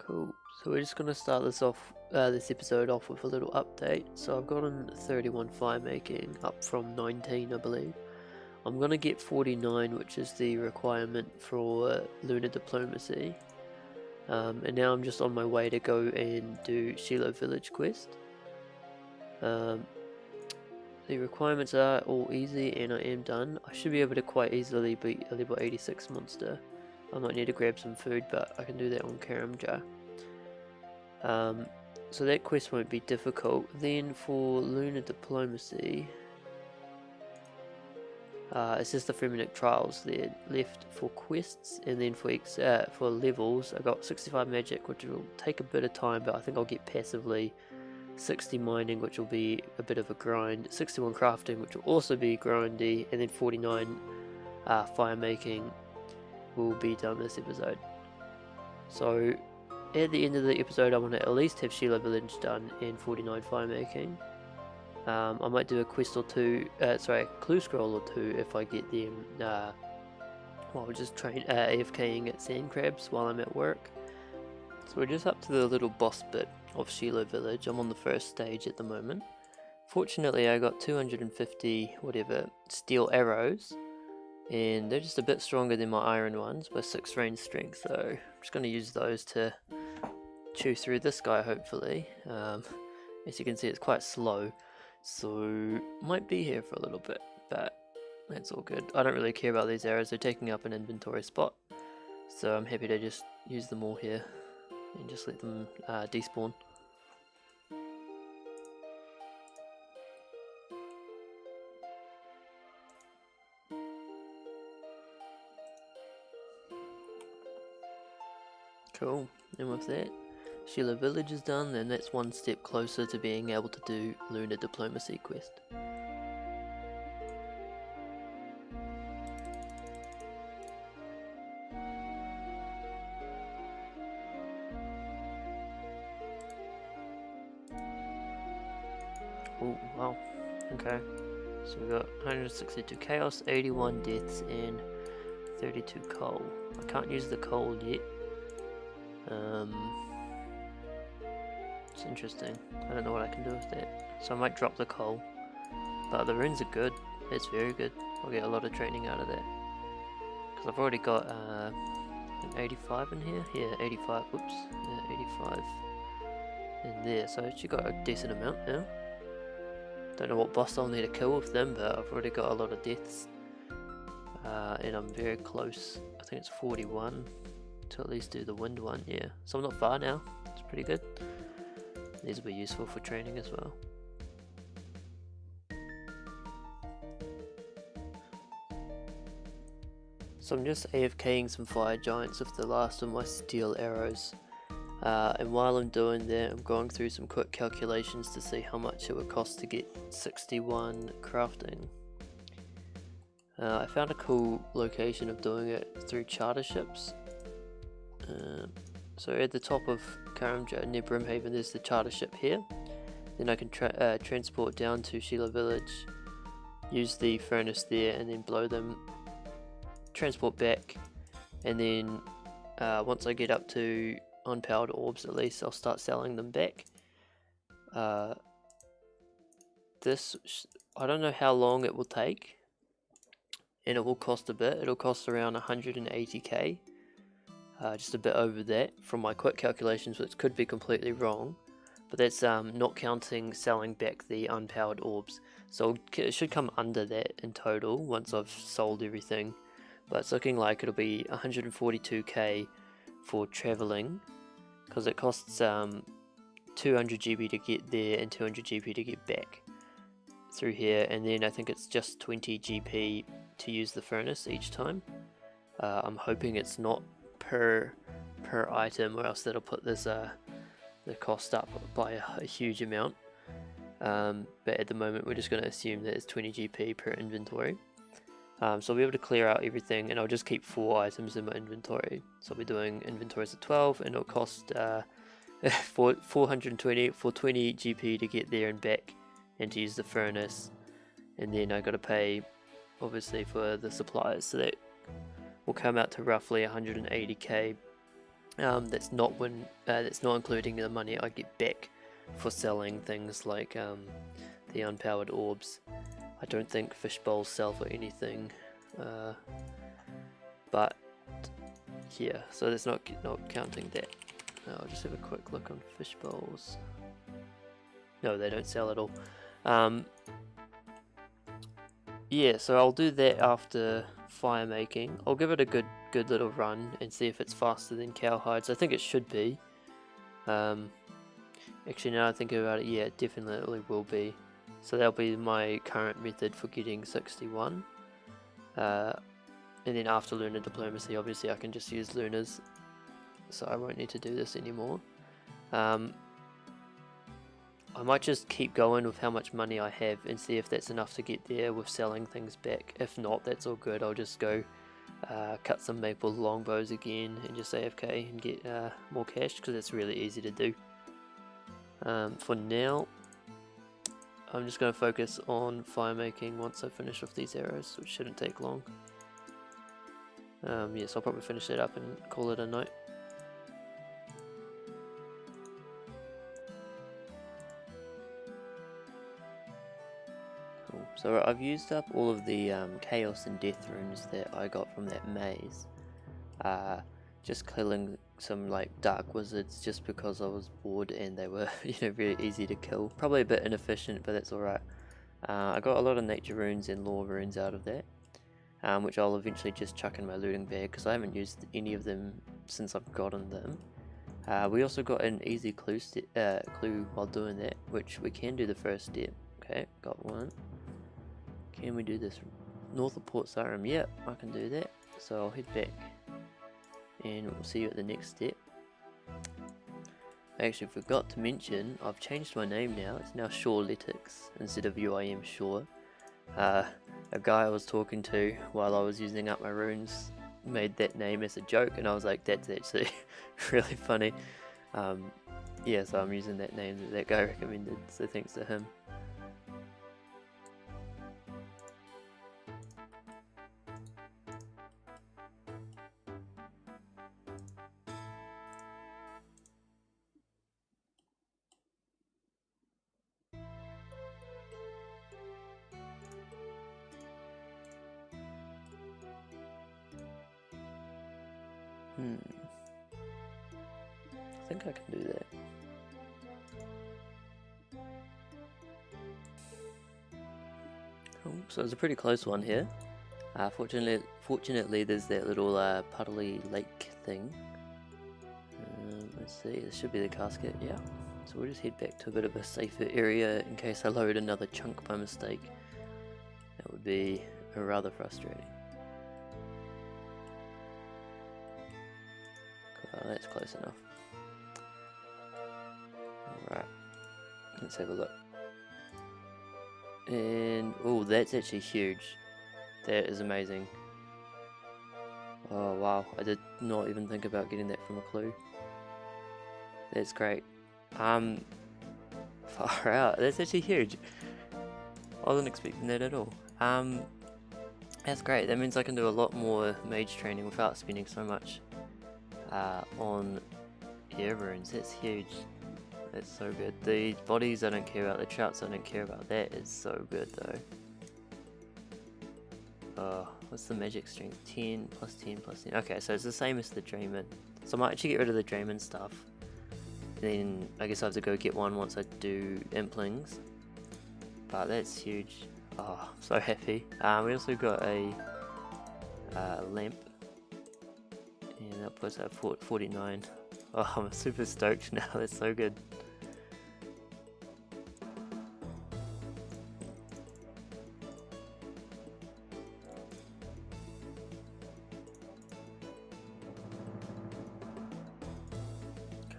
Cool. So we're just gonna start this episode off with a little update. So I've gotten 31 fire making, up from 19, I believe. I'm gonna get 49, which is the requirement for lunar diplomacy. And now I'm just on my way to go and do Shilo village quest. The requirements are all easy, and I am done. I should be able to quite easily beat a level 86 monster. I might need to grab some food, but I can do that on Karamja. So that quest won't be difficult. Then for lunar diplomacy, it's just the 3-minute trials there left for quests, and then for levels, I got 65 magic, which will take a bit of time, but I think I'll get passively. 60 mining, which will be a bit of a grind. 61 crafting, which will also be grindy, and then 49 fire making will be done this episode. So at the end of the episode, I want to at least have Shilo village done and 49 fire making. I might do a quest or two, a clue scroll or two if I get them while we're just AFKing at sand crabs while I'm at work. So we're just up to the little boss bit of Shilo village. I'm on the first stage at the moment. Fortunately, I got 250 steel arrows, and they're just a bit stronger than my iron ones with 6 range strength, so I'm just going to use those to chew through this guy hopefully. As you can see, it's quite slow, so might be here for a little bit, but that's all good. I don't really care about these arrows, they're taking up an inventory spot, so I'm happy to just use them all here and just let them despawn. Cool, and with that, Shilo village is done, and that's one step closer to being able to do lunar diplomacy quest. Oh wow, okay, so we got 162 chaos, 81 deaths, and 32 coal. I can't use the coal yet. It's interesting. I don't know what I can do with that. So I might drop the coal. But the runes are good. It's very good. I'll get a lot of training out of that. Because I've already got an 85 in here. Yeah, 85. Whoops. Yeah, 85 in there. So I actually got a decent amount now. Don't know what boss I'll need to kill with them, but I've already got a lot of deaths. And I'm very close. I think it's 41. To at least do the wind one, yeah. So I'm not far now, it's pretty good. These will be useful for training as well. So I'm just AFKing some fire giants with the last of my steel arrows. And while I'm doing that, I'm going through some quick calculations to see how much it would cost to get 61 crafting. I found a cool location of doing it through charter ships. So at the top of Karamja near Brimhaven, there's the charter ship here. Then I can transport down to Shilo village, use the furnace there, and then blow them, transport back, and then once I get up to unpowered orbs at least, I'll start selling them back. I don't know how long it will take, and it will cost a bit. It'll cost around 180k. Just a bit over that from my quick calculations, which could be completely wrong, but that's not counting selling back the unpowered orbs, so it should come under that in total once I've sold everything. But it's looking like it'll be 142k for traveling, because it costs 200 GB to get there and 200 GB to get back through here, and then I think it's just 20 GP to use the furnace each time. I'm hoping it's not per item, or else that'll put this the cost up by a huge amount. But at the moment we're just going to assume that it's 20 GP per inventory. So I'll be able to clear out everything, and I'll just keep 4 items in my inventory. So I'll be doing inventories at 12, and it'll cost 420 for 20 GP to get there and back, and to use the furnace. And then I got to pay obviously for the supplies, so that will come out to roughly 180k That's not including the money I get back for selling things like the unpowered orbs. I don't think fish bowls sell for anything, but yeah, so that's not counting that. I'll just have a quick look on fish bowls. No, they don't sell at all. Yeah, so I'll do that after fire making. I'll give it a good little run and see if it's faster than cowhides. I think it should be. Actually, now I think about it, yeah, it definitely will be. So that'll be my current method for getting 61. And then after lunar diplomacy, obviously I can just use lunars, so I won't need to do this anymore. I might just keep going with how much money I have and see if that's enough to get there with selling things back. If not, that's all good. I'll just go cut some maple longbows again and just AFK and get more cash, because it's really easy to do. For now, I'm just going to focus on fire making once I finish off these arrows, which shouldn't take long. Yes, I'll probably finish that up and call it a night. Cool. So I've used up all of the chaos and death runes that I got from that maze. Just killing some like dark wizards just because I was bored and they were really easy to kill. Probably a bit inefficient, but that's alright. I got a lot of nature runes and lore runes out of that. Which I'll eventually just chuck in my looting bag because I haven't used any of them since I've gotten them. We also got an easy clue while doing that, which we can do the first step. Okay, got one. Can we do this north of Port Sarum? Yep, I can do that. So I'll head back and we'll see you at the next step. I actually forgot to mention, I've changed my name now. It's now Shoreletics instead of UIM Shore. A guy I was talking to while I was using up my runes made that name as a joke, and I was like, that's actually really funny. Yeah, so I'm using that name that that guy recommended, so thanks to him. I think I can do that. Cool. So it's a pretty close one here. Fortunately there's that little puddly lake thing. Let's see, this should be the casket, yeah. So we'll just head back to a bit of a safer area in case I load another chunk by mistake. That would be rather frustrating. Oh, that's close enough. Alright, let's have a look. And, oh, that's actually huge. That is amazing. Oh wow, I did not even think about getting that from a clue. That's great. Far out, that's actually huge. I wasn't expecting that at all. That's great, that means I can do a lot more mage training without spending so much on air runes. That's huge. That's so good. The bodies I don't care about, the trouts I don't care about. That is so good though. Oh, what's the magic strength? 10 plus 10 plus 10. Okay, so it's the same as the Dreamin. So I might actually get rid of the Dreamin stuff. Then I guess I have to go get one once I do Implings. But that's huge. Oh, so happy. We also got a lamp. And that puts at 49. Oh, I'm super stoked now. That's so good.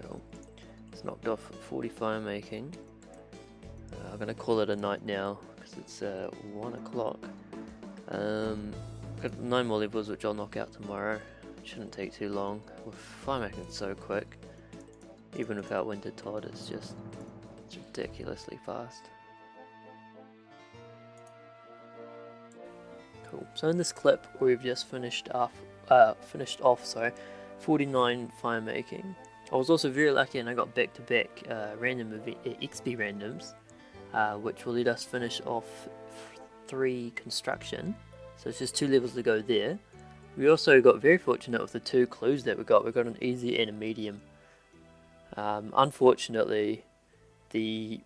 Cool. It's knocked off 40 fire making. I'm gonna call it a night now because it's 1 o'clock. Got 9 more levels which I'll knock out tomorrow. Shouldn't take too long. With fire making it's so quick. Even without Winter Todd, it's ridiculously fast. Cool. So in this clip we've just finished off 49 fire making. I was also very lucky and I got back-to-back random XP randoms, which will let us finish off 3 construction. So it's just 2 levels to go there. We also got very fortunate with the 2 clues that we got. We got an easy and a medium. Unfortunately, the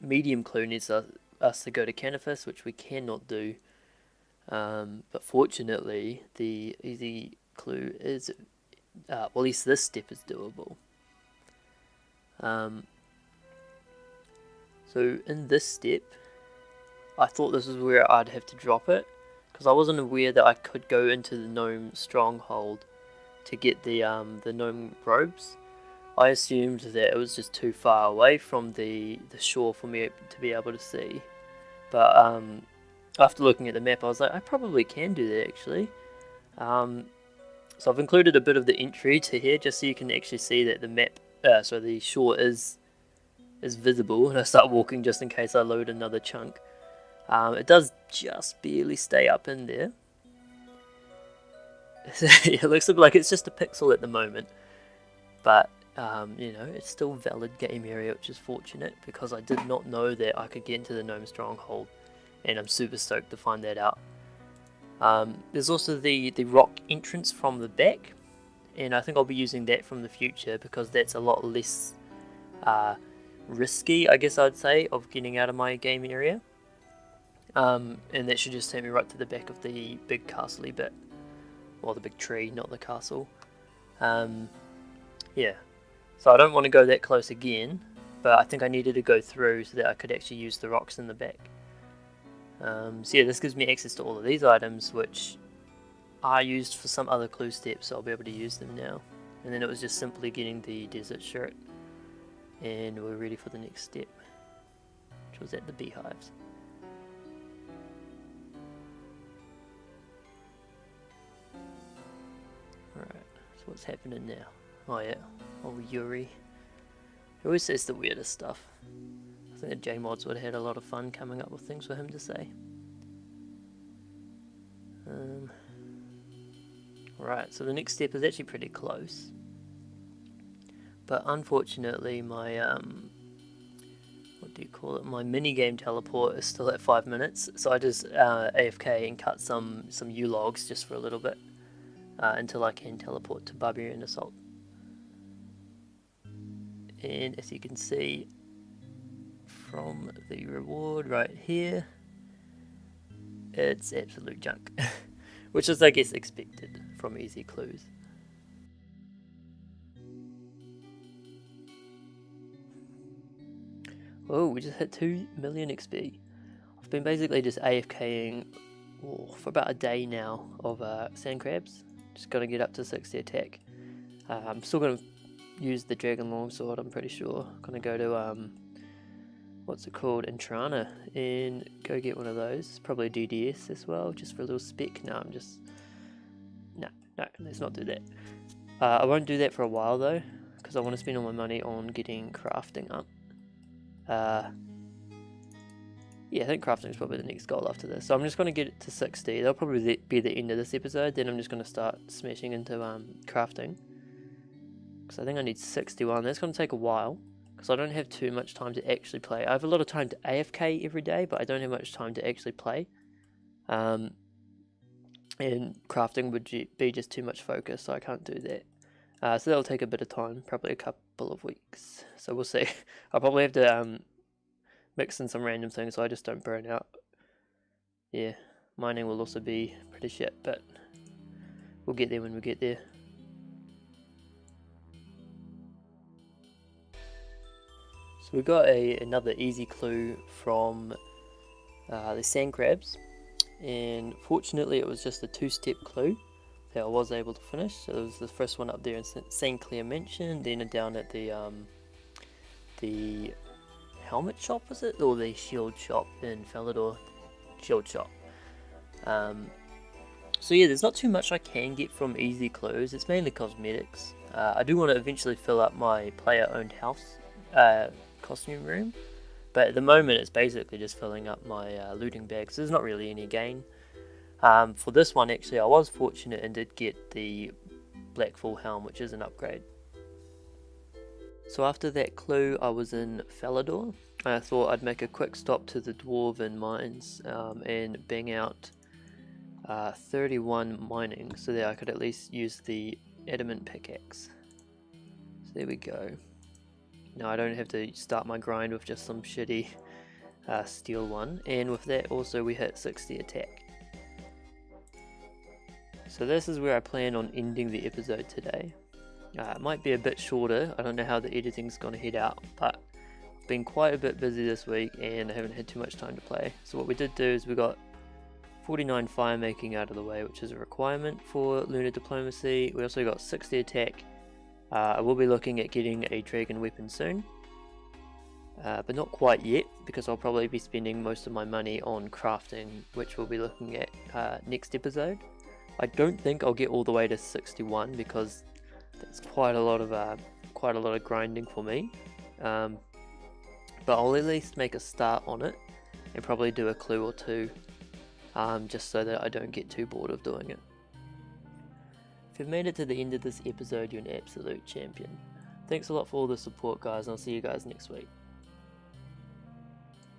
medium clue needs us to go to Canifis, which we cannot do. But fortunately, the easy clue is, well, at least this step is doable. So in this step, I thought this is where I'd have to drop it, because I wasn't aware that I could go into the gnome stronghold to get the gnome robes. I assumed that it was just too far away from the shore for me to be able to see. But after looking at the map, I was like, I probably can do that actually. So I've included a bit of the entry to here, just so you can actually see that the map, so the shore is visible, and I start walking just in case I load another chunk. It does just barely stay up in there. It looks like it's just a pixel at the moment, but you know, it's still a valid game area, which is fortunate, because I did not know that I could get into the gnome stronghold, and I'm super stoked to find that out. There's also the rock entrance from the back, and I think I'll be using that from the future, because that's a lot less risky, I guess I'd say, of getting out of my game area. And that should just take me right to the back of the big castle-y bit, or the big tree, not the castle. Yeah, so I don't want to go that close again, but I think I needed to go through so that I could actually use the rocks in the back. So yeah, this gives me access to all of these items, which I used for some other clue steps, so I'll be able to use them now. And then it was just simply getting the desert shirt, and we're ready for the next step, which was at the beehives. Alright, so what's happening now? Oh yeah, old Yuri. He always says the weirdest stuff. I think the JMods would have had a lot of fun coming up with things for him to say. Right, so the next step is actually pretty close. But unfortunately my, what do you call it, my minigame teleport is still at 5 minutes. So I just AFK and cut some U-logs just for a little bit. Until I can teleport to Barbarian Assault. And as you can see from the reward right here, it's absolute junk. Which is, I guess, expected from easy clues. Oh, we just hit 2 million XP. I've been basically just AFKing for about a day now of sand crabs. Just got to get up to 60 attack. I'm still going to use the dragon longsword, I'm pretty sure. I'm going to go to, what's it called, Intrana, and go get one of those. Probably DDS as well, just for a little spec. No, let's not do that. I won't do that for a while though, because I want to spend all my money on getting crafting up. Yeah, I think crafting is probably the next goal after this. So I'm just going to get it to 60. That'll probably be the end of this episode. Then I'm just going to start smashing into crafting. Because I think I need 61. That's going to take a while. Because I don't have too much time to actually play. I have a lot of time to AFK every day, but I don't have much time to actually play. And crafting would be just too much focus, so I can't do that. So that'll take a bit of time, probably a couple of weeks. So we'll see. I'll probably have to mix in some random things so I just don't burn out. Yeah, mining will also be pretty shit, but we'll get there when we get there. So we got another easy clue from the sand crabs, and fortunately it was just a 2-step clue that I was able to finish. So it was the first one up there in St. Clair Mansion, then down at the helmet shop, was it? Or the shield shop in Falador. Shield shop. So yeah, there's not too much I can get from easy clues. It's mainly cosmetics. I do want to eventually fill up my player-owned house costume room, but at the moment it's basically just filling up my looting bag, so there's not really any gain. For this one actually I was fortunate and did get the Blackfall Helm, which is an upgrade. So after that clue, I was in Falador. I thought I'd make a quick stop to the Dwarven mines and bang out 31 mining so that I could at least use the adamant pickaxe. So there we go. Now I don't have to start my grind with just some shitty steel one, and with that also we hit 60 attack. So this is where I plan on ending the episode today. It might be a bit shorter, I don't know how the editing's gonna head out, but I've been quite a bit busy this week and I haven't had too much time to play. So what we did do is we got 49 fire making out of the way, which is a requirement for Lunar Diplomacy. We also got 60 attack. I will be looking at getting a dragon weapon soon, but not quite yet, because I'll probably be spending most of my money on crafting, which we'll be looking at next episode. I don't think I'll get all the way to 61 because that's quite a lot of grinding for me, but I'll at least make a start on it and probably do a clue or two, just so that I don't get too bored of doing it. If you've made it to the end of this episode, you're an absolute champion. Thanks a lot for all the support, guys, and I'll see you guys next week.